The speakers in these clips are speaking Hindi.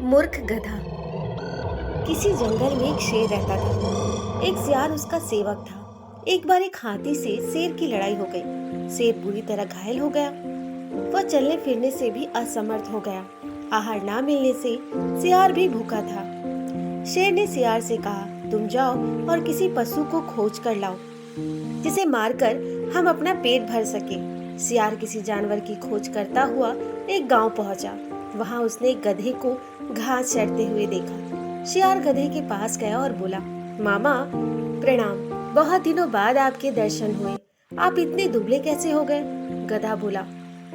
मूर्ख गधा। किसी जंगल में एक शेर रहता था। एक सियार उसका सेवक था। एक बार एक हाथी से शेर की लड़ाई हो गई। शेर बुरी तरह घायल हो गया। वह चलने फिरने से भी असमर्थ हो गया। आहार ना मिलने से सियार भी भूखा था। शेर ने सियार से कहा, तुम जाओ और किसी पशु को खोज कर लाओ जिसे मारकर हम अपना पेट भर सके। सियार किसी जानवर की खोज करता हुआ एक गांव पहुंचा। वहां उसने एक गधे को घास चरते हुए देखा। सियार गधे के पास गया और बोला, मामा प्रणाम, बहुत दिनों बाद आपके दर्शन हुए। आप इतने दुबले कैसे हो गए? गधा बोला,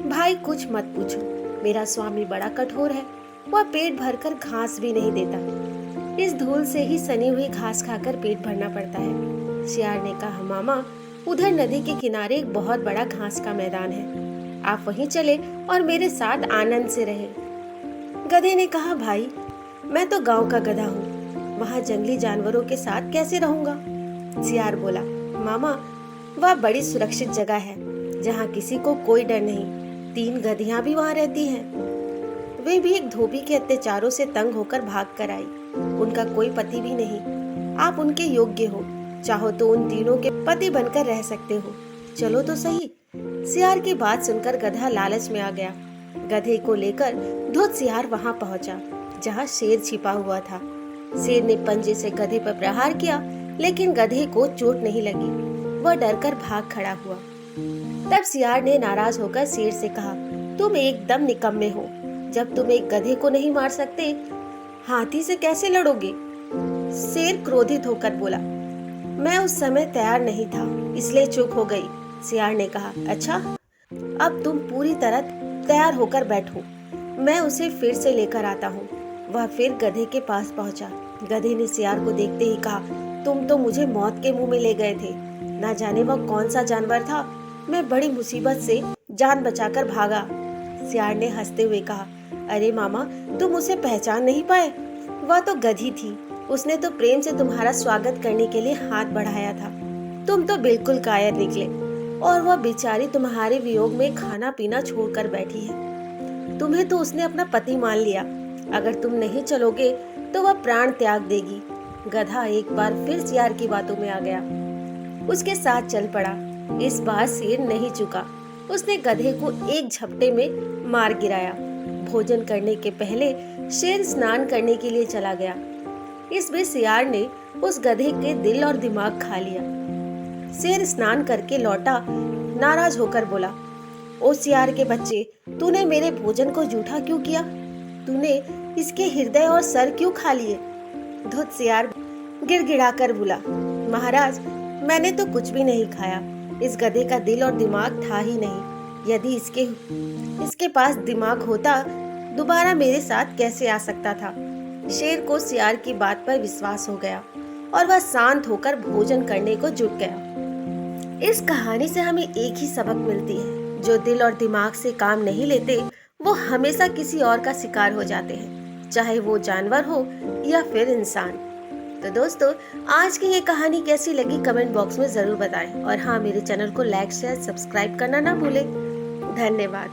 भाई कुछ मत पूछो, मेरा स्वामी बड़ा कठोर है। वह पेट भरकर घास भी नहीं देता। इस धूल से ही सनी हुई घास खाकर पेट भरना पड़ता है। सियार ने कहा, मामा उधर नदी के किनारे एक बहुत बड़ा घास का मैदान है, आप वहीं चले और मेरे साथ आनंद से रहे। गधे ने कहा, भाई मैं तो गांव का गधा हूँ, वहाँ जंगली जानवरों के साथ कैसे रहूंगा? सियार बोला, मामा वह बड़ी सुरक्षित जगह है जहाँ किसी को कोई डर नहीं। 3 गधियां भी वहाँ रहती हैं। वे भी एक धोबी के अत्याचारों से तंग होकर भाग कर आई। उनका कोई पति भी नहीं। आप उनके योग्य हो, चाहो तो उन तीनों के पति बनकर रह सकते हो। चलो तो सही। सियार की बात सुनकर गधा लालच में आ गया। गधे को लेकर धूत सियार वहां पहुंचा जहां शेर छिपा हुआ था। शेर ने पंजे से गधे पर प्रहार किया, लेकिन गधे को चोट नहीं लगी। वह डरकर भाग खड़ा हुआ। तब सियार ने नाराज होकर शेर से कहा, तुम एकदम निकम्मे हो। जब तुम एक गधे को नहीं मार सकते, हाथी से कैसे लड़ोगे? शेर क्रोधित होकर बोला, मैं उस समय तैयार नहीं था, इसलिए चूक हो गई। सियार ने कहा, अच्छा, अब तुम पूरी तरह तैयार होकर बैठो, मैं उसे फिर से लेकर आता हूँ। वह फिर गधे के पास पहुंचा। गधे ने सियार को देखते ही कहा, तुम तो मुझे मौत के मुंह में ले गए थे। ना जाने वह कौन सा जानवर था, मैं बड़ी मुसीबत से जान बचाकर भागा। सियार ने हंसते हुए कहा, अरे मामा, तुम उसे पहचान नहीं पाए? वह तो गधी थी, उसने तो प्रेम से तुम्हारा स्वागत करने के लिए हाथ बढ़ाया था। तुम तो बिल्कुल कायर निकले, और वह बेचारी तुम्हारे वियोग में खाना पीना छोड़कर बैठी है। तुम्हें तो उसने अपना पति मान लिया। अगर तुम नहीं चलोगे तो वह प्राण त्याग देगी। गधा एक बार फिर सियार की बातों में आ गया, उसके साथ चल पड़ा। इस बार शेर नहीं चुका। उसने गधे को एक झपटे में मार गिराया। भोजन करने के पहले शेर स्नान करने के लिए चला गया। इस बीच सियार ने उस गधे के दिल और दिमाग खा लिया। शेर स्नान करके लौटा, नाराज होकर बोला, ओ सियार के बच्चे, तूने मेरे भोजन को जूठा क्यों किया? तूने इसके हृदय और सर क्यों खा लिए? धुत सियार गिड़गिड़ाकर बोला, महाराज मैंने तो कुछ भी नहीं खाया। इस गधे का दिल और दिमाग था ही नहीं। यदि इसके पास दिमाग होता, दोबारा मेरे साथ कैसे आ सकता था? शेर को सियार की बात पर विश्वास हो गया और वह शांत होकर भोजन करने को जुट गया। इस कहानी से हमें एक ही सबक मिलती है, जो दिल और दिमाग से काम नहीं लेते वो हमेशा किसी और का शिकार हो जाते हैं, चाहे वो जानवर हो या फिर इंसान। तो दोस्तों, आज की ये कहानी कैसी लगी कमेंट बॉक्स में जरूर बताएं, और हाँ, मेरे चैनल को लाइक शेयर सब्सक्राइब करना ना भूलें। धन्यवाद।